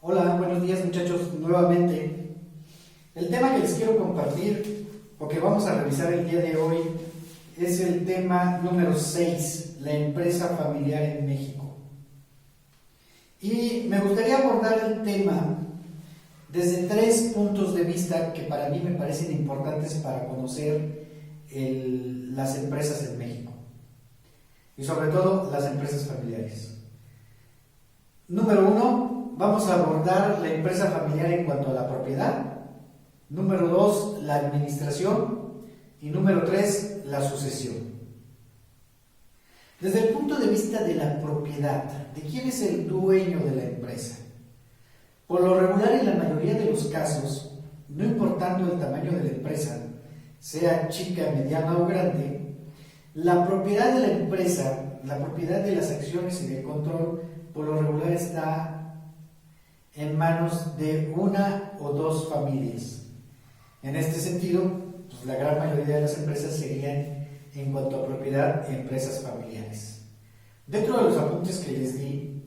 Hola, buenos días muchachos, nuevamente. El tema que les quiero compartir o que vamos a revisar el día de hoy es el tema número 6, la empresa familiar en México. Y me gustaría abordar el tema desde 3 puntos de vista que para mí me parecen importantes para conocer las empresas en México y sobre todo las empresas familiares. Número 1, vamos a abordar la empresa familiar en cuanto a la propiedad. Número 2, la administración. Y número 3, la sucesión. Desde el punto de vista de la propiedad, ¿de quién es el dueño de la empresa? Por lo regular, en la mayoría de los casos, no importando el tamaño de la empresa, sea chica, mediana o grande, la propiedad de la empresa, la propiedad de las acciones y del control, por lo regular está en manos de una o dos familias. En este sentido, pues la gran mayoría de las empresas serían, en cuanto a propiedad, empresas familiares. Dentro de los apuntes que les di,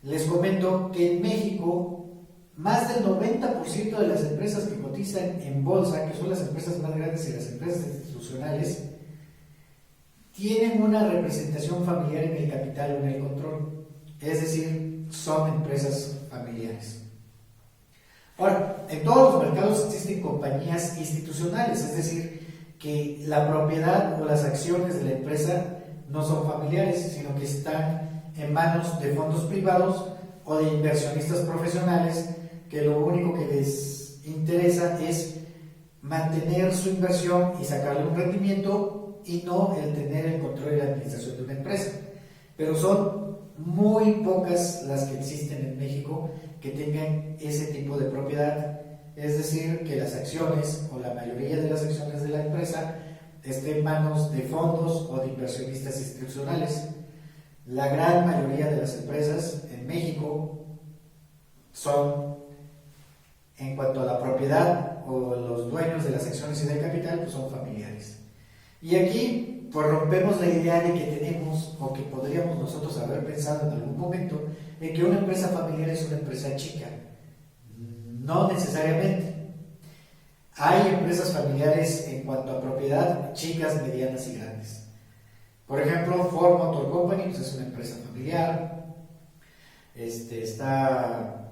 les comento que en México más del 90% de las empresas que cotizan en bolsa, que son las empresas más grandes y las empresas institucionales, tienen una representación familiar en el capital o en el control, es decir, son empresas familiares. Ahora, en todos los mercados existen compañías institucionales, es decir, que la propiedad o las acciones de la empresa no son familiares, sino que están en manos de fondos privados o de inversionistas profesionales que lo único que les interesa es mantener su inversión y sacarle un rendimiento y no el tener el control y la administración de una empresa. Pero son muy pocas las que existen en México que tengan ese tipo de propiedad, es decir, que las acciones o la mayoría de las acciones de la empresa estén en manos de fondos o de inversionistas institucionales. La gran mayoría de las empresas en México son, en cuanto a la propiedad o los dueños de las acciones y del capital, pues son familiares. Y aquí pues rompemos la idea de que tenemos o que podríamos nosotros haber pensado en algún momento en que una empresa familiar es una empresa chica. No necesariamente. Hay empresas familiares en cuanto a propiedad chicas, medianas y grandes. Por ejemplo, Ford Motor Company pues es una empresa familiar. Está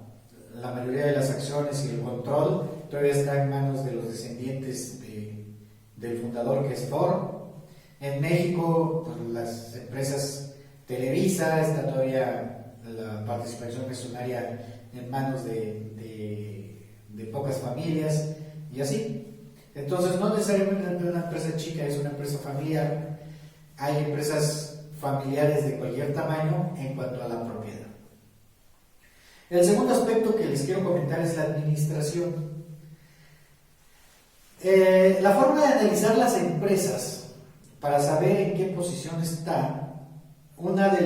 la mayoría de las acciones y el control todavía está en manos de los descendientes del fundador, que es Ford. En México, pues, las empresas Televisa, está todavía la participación accionaria en manos de pocas familias y así. Entonces, no necesariamente una empresa chica es una empresa familiar. Hay empresas familiares de cualquier tamaño en cuanto a la propiedad. El segundo aspecto que les quiero comentar es la administración. La forma de analizar las empresas para saber en qué posición está, una de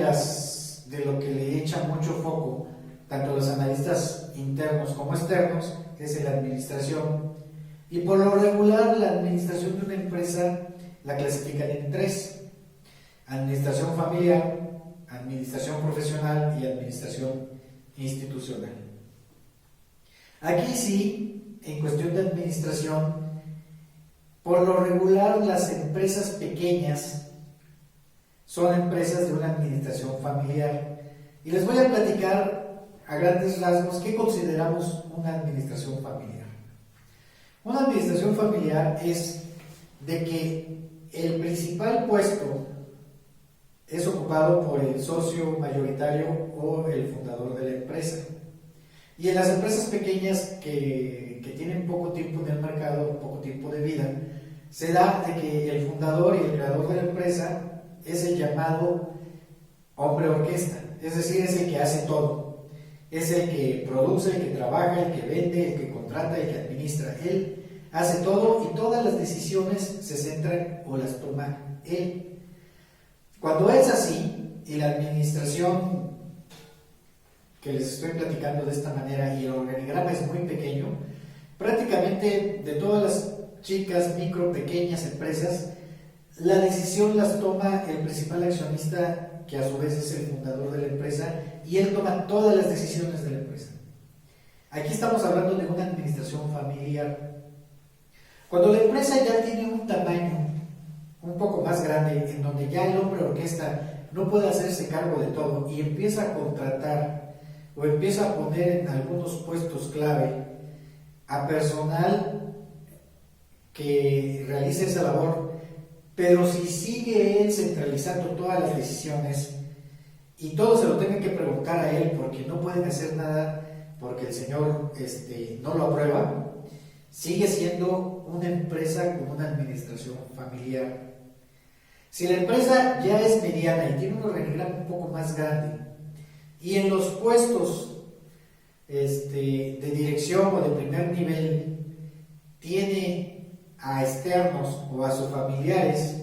lo que le echa mucho foco tanto los analistas internos como externos es en la administración, y por lo regular la administración de una empresa la clasifican en 3: administración familiar, administración profesional y administración institucional. Aquí sí, en cuestión de administración, por lo regular las empresas pequeñas son empresas de una administración familiar. Y les voy a platicar a grandes rasgos qué consideramos una administración familiar. Una administración familiar es de que el principal puesto es ocupado por el socio mayoritario o el fundador de la empresa. Y en las empresas pequeñas que tienen poco tiempo en el mercado, poco tiempo de vida, se da de que el fundador y el creador de la empresa es el llamado hombre orquesta, es decir, es el que hace todo, es el que produce, el que trabaja, el que vende, el que contrata, el que administra. Él hace todo y todas las decisiones se centran o las toma él. Cuando es así y la administración que les estoy platicando de esta manera y el organigrama es muy pequeño, prácticamente de todas las chicas, micro, pequeñas empresas, la decisión las toma el principal accionista que a su vez es el fundador de la empresa, y él toma todas las decisiones de la empresa. Aquí estamos hablando de una administración familiar. Cuando la empresa ya tiene un tamaño un poco más grande, en donde ya el hombre orquesta no puede hacerse cargo de todo y empieza a contratar o empieza a poner en algunos puestos clave a personal que realice esa labor, pero si sigue él centralizando todas las decisiones y todos se lo tengan que preguntar a él porque no pueden hacer nada porque el señor no lo aprueba, sigue siendo una empresa con una administración familiar. Si la empresa ya es mediana y tiene un organigrama un poco más grande y en los puestos de dirección o de primer nivel tiene a externos o a sus familiares,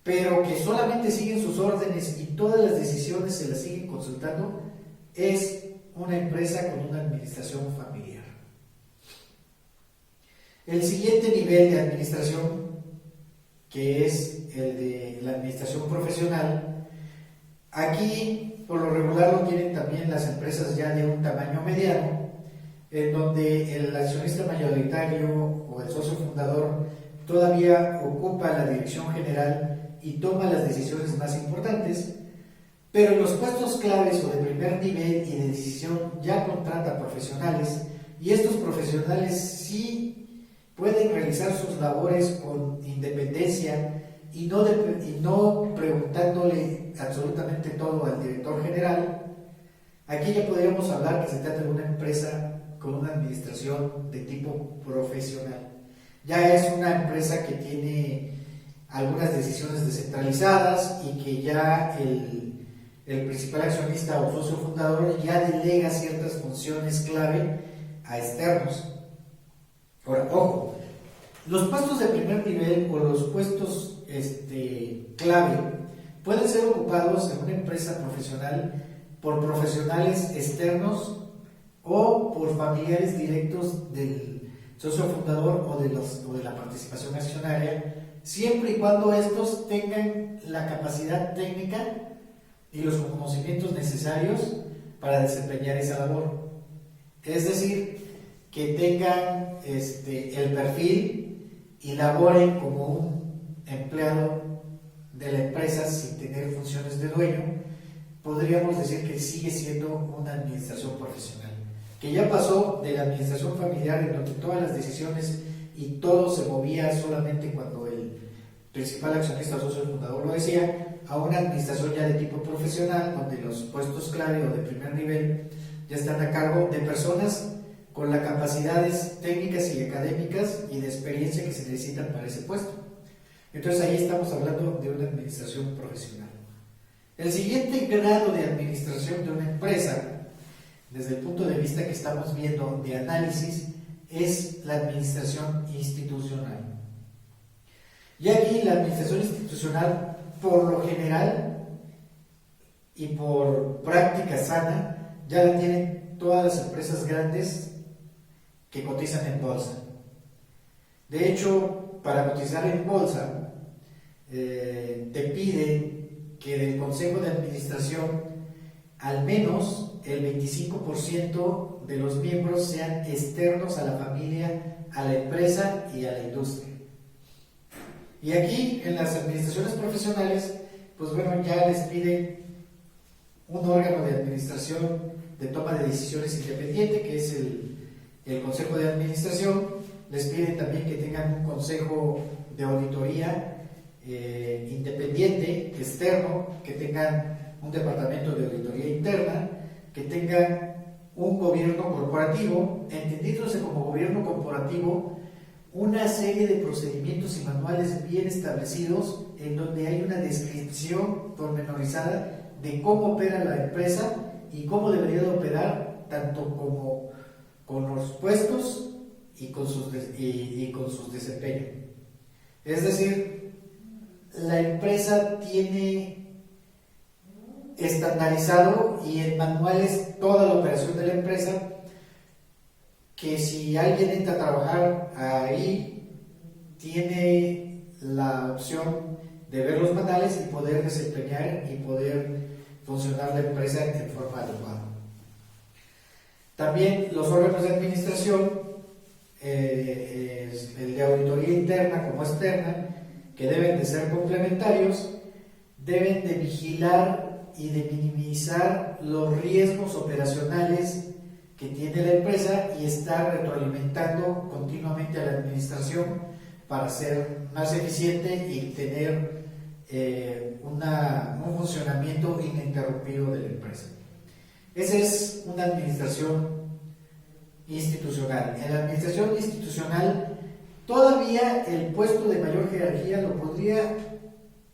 pero que solamente siguen sus órdenes y todas las decisiones se las siguen consultando, es una empresa con una administración familiar. El siguiente nivel de administración, que es el de la administración profesional, aquí por lo regular lo tienen también las empresas ya de un tamaño mediano, en donde el accionista mayoritario o el socio fundador todavía ocupa la dirección general y toma las decisiones más importantes, pero en los puestos claves o de primer nivel y de decisión ya contrata profesionales, y estos profesionales sí pueden realizar sus labores con independencia y no preguntándole absolutamente todo al director general. Aquí ya podríamos hablar que se trata de una empresa con una administración de tipo profesional. Ya es una empresa que tiene algunas decisiones descentralizadas y que ya el principal accionista o socio fundador ya delega ciertas funciones clave a externos. Ahora, ojo, los puestos de primer nivel o los puestos clave pueden ser ocupados en una empresa profesional por profesionales externos o por familiares directos del socio fundador o de la participación accionaria, siempre y cuando estos tengan la capacidad técnica y los conocimientos necesarios para desempeñar esa labor. Es decir, que tengan el perfil y laboren como un empleado de la empresa sin tener funciones de dueño. Podríamos decir que sigue siendo una administración profesional, que ya pasó de la administración familiar, en donde todas las decisiones y todo se movía solamente cuando el principal accionista o socio fundador lo decía, a una administración ya de tipo profesional, donde los puestos clave o de primer nivel ya están a cargo de personas con las capacidades técnicas y académicas y de experiencia que se necesitan para ese puesto. Entonces ahí estamos hablando de una administración profesional. El siguiente grado de administración de una empresa, desde el punto de vista que estamos viendo de análisis, es la administración institucional. Y aquí la administración institucional, por lo general y por práctica sana, ya la tienen todas las empresas grandes que cotizan en bolsa. De hecho, para cotizar en bolsa, te piden que del consejo de administración al menos el 25% de los miembros sean externos a la familia, a la empresa y a la industria. Y aquí en las administraciones profesionales, pues bueno, ya les piden un órgano de administración de toma de decisiones independiente, que es el consejo de administración. Les piden también que tengan un consejo de auditoría independiente, externo, que tengan un departamento de auditoría interna, que tengan un gobierno corporativo, entendiéndose como gobierno corporativo, una serie de procedimientos y manuales bien establecidos en donde hay una descripción pormenorizada de cómo opera la empresa y cómo debería de operar, tanto como con los puestos y con sus desempeños. Es decir, la empresa tiene estandarizado y en manuales toda la operación de la empresa, que si alguien entra a trabajar ahí, tiene la opción de ver los manuales y poder desempeñar y poder funcionar la empresa en forma adecuada. También los órganos de administración, el de auditoría interna como externa, que deben de ser complementarios, deben de vigilar y de minimizar los riesgos operacionales que tiene la empresa y estar retroalimentando continuamente a la administración para ser más eficiente y tener un funcionamiento ininterrumpido de la empresa. Esa es una administración institucional. En la administración institucional, todavía el puesto de mayor jerarquía lo podría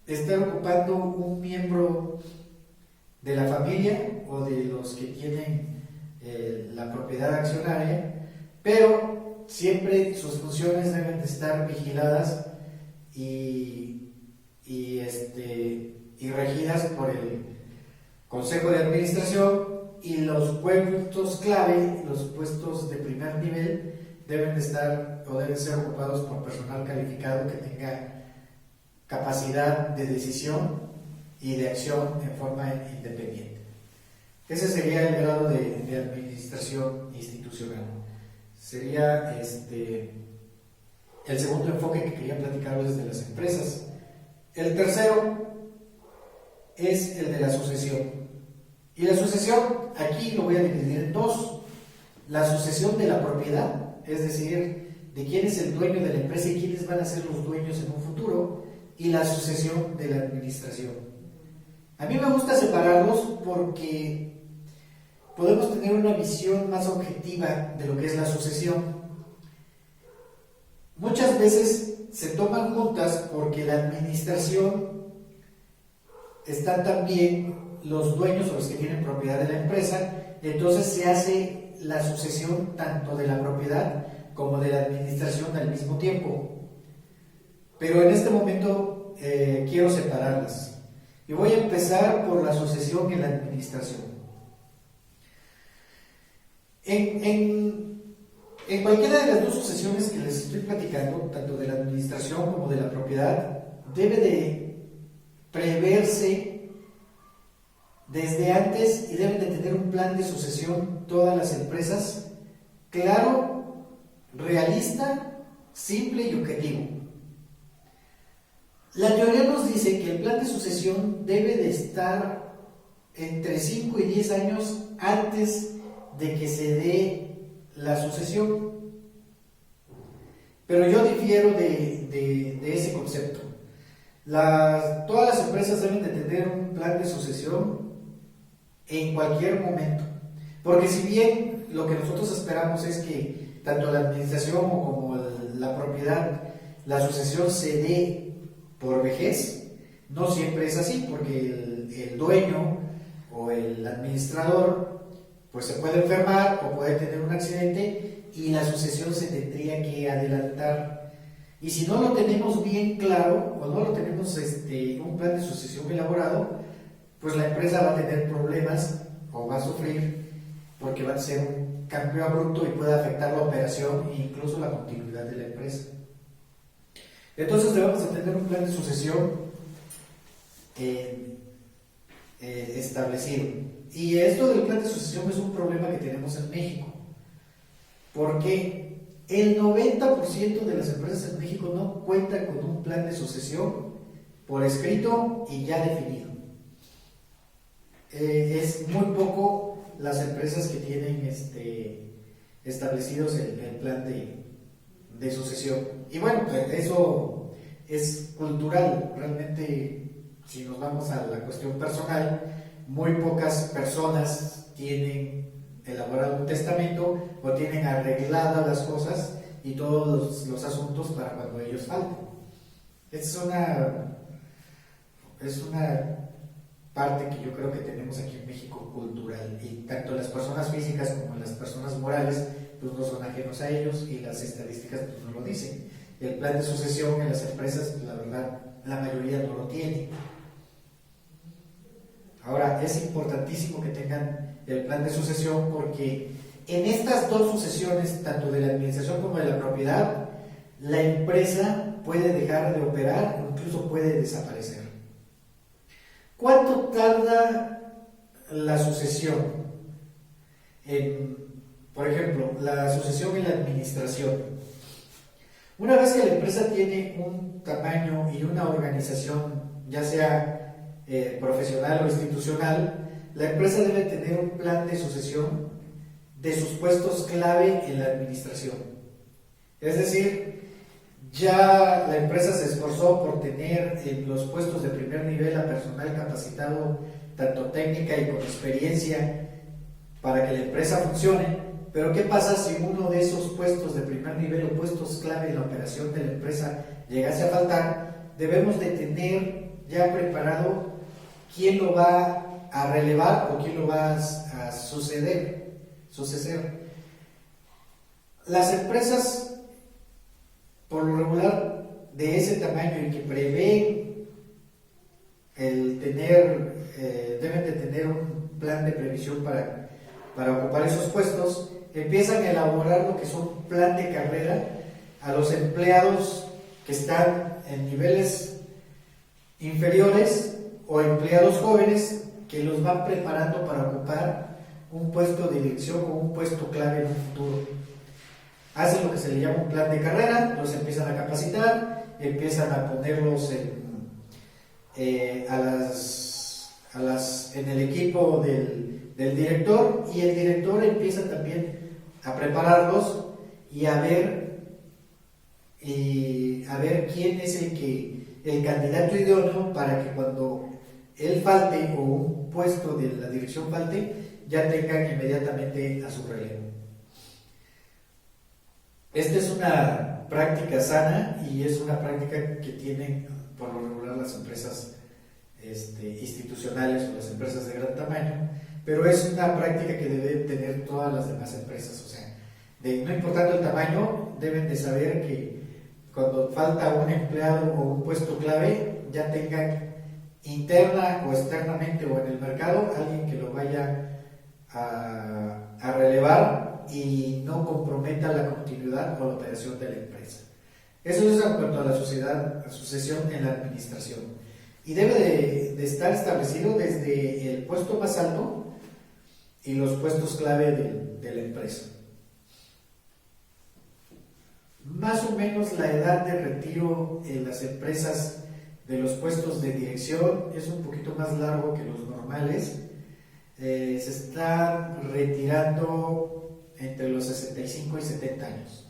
estar ocupando un miembro de la familia o de los que tienen la propiedad accionaria, pero siempre sus funciones deben de estar vigiladas y regidas por el Consejo de Administración, y los puestos clave, los puestos de primer nivel, deben ser ocupados por personal calificado que tenga capacidad de decisión y de acción en forma independiente. Ese sería el grado de administración institucional. Sería el segundo enfoque que quería platicarles de las empresas. El tercero es el de la sucesión. Y la sucesión, aquí lo voy a dividir en dos. La sucesión de la propiedad, es decir, de quién es el dueño de la empresa y quiénes van a ser los dueños en un futuro, y la sucesión de la administración. A mí me gusta separarlos porque podemos tener una visión más objetiva de lo que es la sucesión. Muchas veces se toman juntas porque la administración están también los dueños o los que tienen propiedad de la empresa, entonces se hace la sucesión tanto de la propiedad como de la administración al mismo tiempo. Pero en este momento quiero separarlas y voy a empezar por la sucesión en la administración. En cualquiera de las dos sucesiones que les estoy platicando, tanto de la administración como de la propiedad, debe de preverse desde antes y deben de tener un plan de sucesión todas las empresas claro, realista, simple y objetivo. La teoría nos dice que el plan de sucesión debe de estar entre 5 y 10 años antes de que se dé la sucesión. Pero yo difiero de ese concepto. Todas las empresas deben de tener un plan de sucesión en cualquier momento, porque si bien lo que nosotros esperamos es que tanto la administración como la propiedad, la sucesión se dé por vejez, no siempre es así, porque el dueño o el administrador pues se puede enfermar o puede tener un accidente y la sucesión se tendría que adelantar. Y si no lo tenemos bien claro o no lo tenemos un plan de sucesión elaborado, pues la empresa va a tener problemas o va a sufrir porque va a ser un cambio abrupto y puede afectar la operación e incluso la continuidad de la empresa. Entonces debemos de tener un plan de sucesión establecido. Y esto del plan de sucesión es un problema que tenemos en México, porque el 90% de las empresas en México no cuentan con un plan de sucesión por escrito y ya definido. Es muy poco las empresas que tienen establecidos el plan de sucesión. Y bueno, eso es cultural. Realmente, si nos vamos a la cuestión personal, muy pocas personas tienen elaborado un testamento o tienen arregladas las cosas y todos los asuntos para cuando ellos falten. Es una parte que yo creo que tenemos aquí en México cultural, y tanto las personas físicas como las personas morales pues no son ajenos a ellos, y las estadísticas pues no lo dicen. El plan de sucesión en las empresas, pues, la verdad, la mayoría no lo tiene. Ahora, es importantísimo que tengan el plan de sucesión, porque en estas dos sucesiones, tanto de la administración como de la propiedad, la empresa puede dejar de operar o incluso puede desaparecer. ¿Cuánto tarda la sucesión? Por ejemplo, la sucesión en la administración. Una vez que la empresa tiene un tamaño y una organización, ya sea profesional o institucional, la empresa debe tener un plan de sucesión de sus puestos clave en la administración. Es decir, ya la empresa se esforzó por tener en los puestos de primer nivel a personal capacitado, tanto técnica y con experiencia, para que la empresa funcione. Pero ¿qué pasa si uno de esos puestos de primer nivel o puestos clave en la operación de la empresa llegase a faltar? Debemos de tener ya preparado quién lo va a relevar o quién lo va a suceder. Las empresas, por lo regular, de ese tamaño y que prevén deben de tener un plan de previsión para ocupar esos puestos, empiezan a elaborar lo que son un plan de carrera a los empleados que están en niveles inferiores o empleados jóvenes que los van preparando para ocupar un puesto de dirección o un puesto clave en un futuro. Hacen lo que se le llama un plan de carrera, los empiezan a capacitar, empiezan a ponerlos en el equipo del director, y el director empieza también a prepararlos y a ver quién es el candidato idóneo para que cuando él falte o un puesto de la dirección falte, ya tengan inmediatamente a su relevo. Esta es una práctica sana y es una práctica que tienen por lo regular las empresas institucionales o las empresas de gran tamaño, pero es una práctica que deben tener todas las demás empresas. O sea, no importando el tamaño, deben de saber que cuando falta un empleado o un puesto clave, ya tengan interna o externamente o en el mercado alguien que lo vaya a relevar y no comprometa la continuidad o la operación de la empresa. Eso es en cuanto a la sucesión en la administración. Y debe de estar establecido desde el puesto más alto y los puestos clave de la empresa. Más o menos la edad de retiro en las empresas de los puestos de dirección es un poquito más largo que los normales. Se está retirando entre los 65 y 70 años.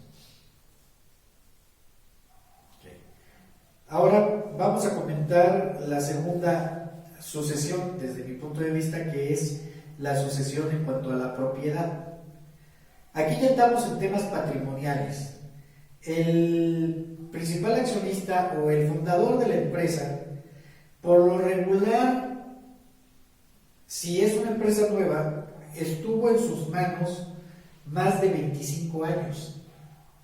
Okay. Ahora vamos a comentar la segunda sucesión desde mi punto de vista, que es la sucesión en cuanto a la propiedad. Aquí ya estamos en temas patrimoniales. El principal accionista o el fundador de la empresa, por lo regular, si es una empresa nueva, estuvo en sus manos más de 25 años.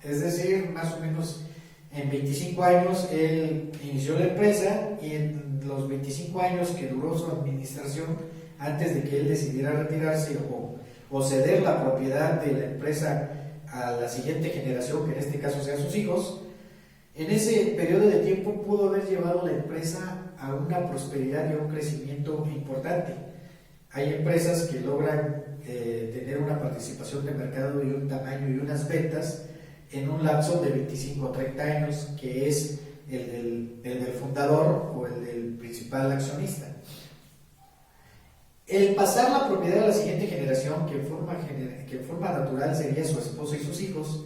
Es decir, más o menos en 25 años él inició la empresa, y en los 25 años que duró su administración, antes de que él decidiera retirarse o ceder la propiedad de la empresa a la siguiente generación, que en este caso sean sus hijos, en ese periodo de tiempo pudo haber llevado la empresa a una prosperidad y a un crecimiento importante. Hay empresas que logran tener una participación de mercado y un tamaño y unas ventas en un lapso de 25 o 30 años, que es el del fundador o el del principal accionista. El pasar la propiedad a la siguiente generación, que en forma natural sería su esposo y sus hijos,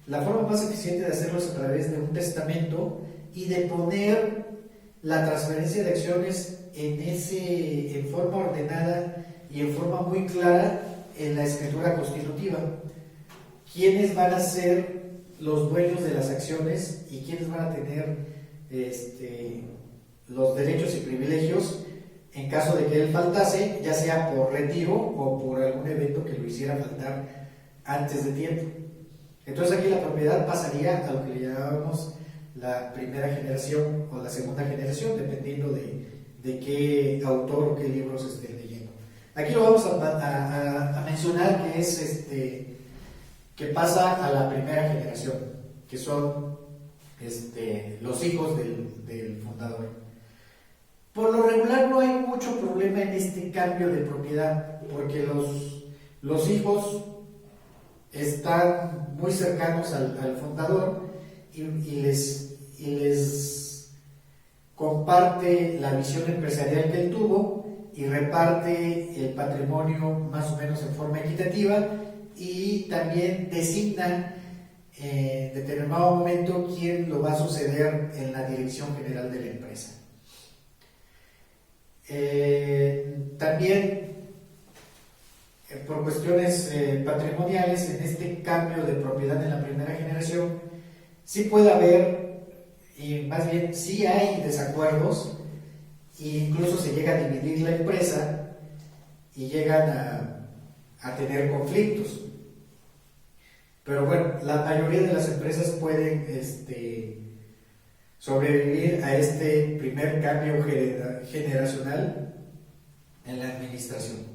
la forma más eficiente de hacerlo es a través de un testamento y de poner la transferencia de acciones en forma ordenada y en forma muy clara en la escritura constitutiva. ¿Quiénes van a ser los dueños de las acciones y quiénes van a tener los derechos y privilegios en caso de que él faltase, ya sea por retiro o por algún evento que lo hiciera faltar antes de tiempo? Entonces aquí la propiedad pasaría a lo que le llamábamos la primera generación o la segunda generación, dependiendo de qué autor o qué libros estén leyendo. Aquí lo vamos a mencionar, que es que pasa a la primera generación, que son los hijos del fundador. Por lo regular no hay mucho problema en este cambio de propiedad, porque los hijos están muy cercanos al fundador y les comparte la visión empresarial que él tuvo y reparte el patrimonio más o menos en forma equitativa, y también designan en determinado momento quién lo va a suceder en la dirección general de la empresa. También por cuestiones patrimoniales, en este cambio de propiedad en la primera generación sí puede haber, y más bien sí hay desacuerdos, e incluso se llega a dividir la empresa y llegan a tener conflictos. Pero bueno, la mayoría de las empresas pueden sobrevivir a este primer cambio generacional en la administración.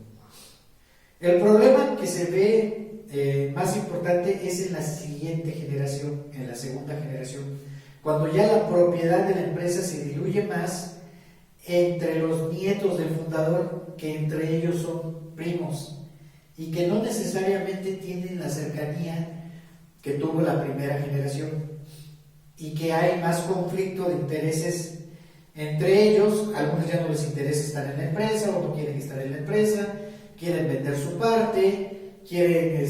El problema que se ve más importante es en la siguiente generación, en la segunda generación, cuando ya la propiedad de la empresa se diluye más entre los nietos del fundador, que entre ellos son primos y que no necesariamente tienen la cercanía que tuvo la primera generación, y que hay más conflicto de intereses entre ellos. Algunos ya no les interesa estar en la empresa, o no quieren estar en la empresa, quieren vender su parte, quieren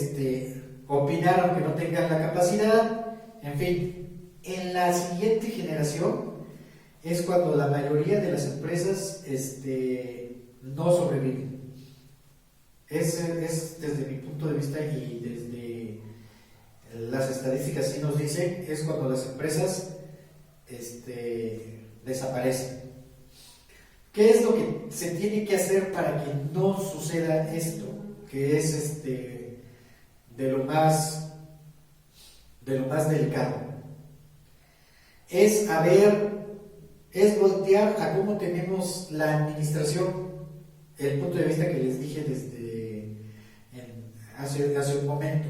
opinar aunque no tengan la capacidad, en fin. En la siguiente generación es cuando la mayoría de las empresas no sobreviven. Es desde mi punto de vista, y desde las estadísticas sí nos dicen, es cuando las empresas desaparecen. ¿Qué es lo que se tiene que hacer para que no suceda esto? Que es de lo más delicado. Es voltear a cómo tenemos la administración, el punto de vista que les dije hace un momento.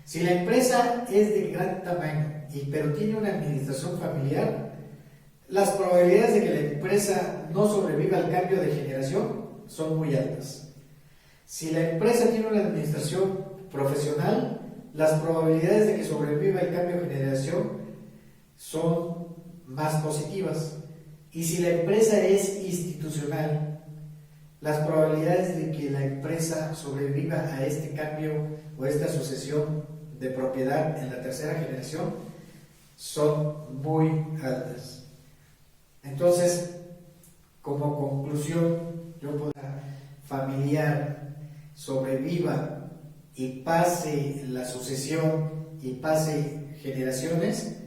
Si la empresa es de gran tamaño, pero tiene una administración familiar, las probabilidades de que la empresa no sobreviva al cambio de generación son muy altas. Si la empresa tiene una administración profesional, las probabilidades de que sobreviva el cambio de generación son más positivas. Y si la empresa es institucional, las probabilidades de que la empresa sobreviva a este cambio o esta sucesión de propiedad en la tercera generación son muy altas. Entonces, como conclusión, yo puedo familiar sobreviva y pase la sucesión y pase generaciones,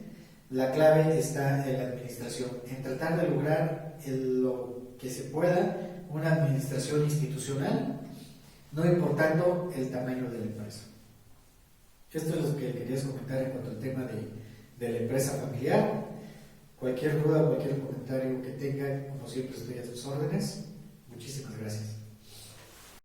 la clave está en la administración, en tratar de lograr lo que se pueda una administración institucional, no importando el tamaño de la empresa. Esto es lo que quería comentar en cuanto al tema de la empresa familiar. Cualquier duda, cualquier comentario que tengan, como siempre estoy a sus órdenes. Muchísimas gracias.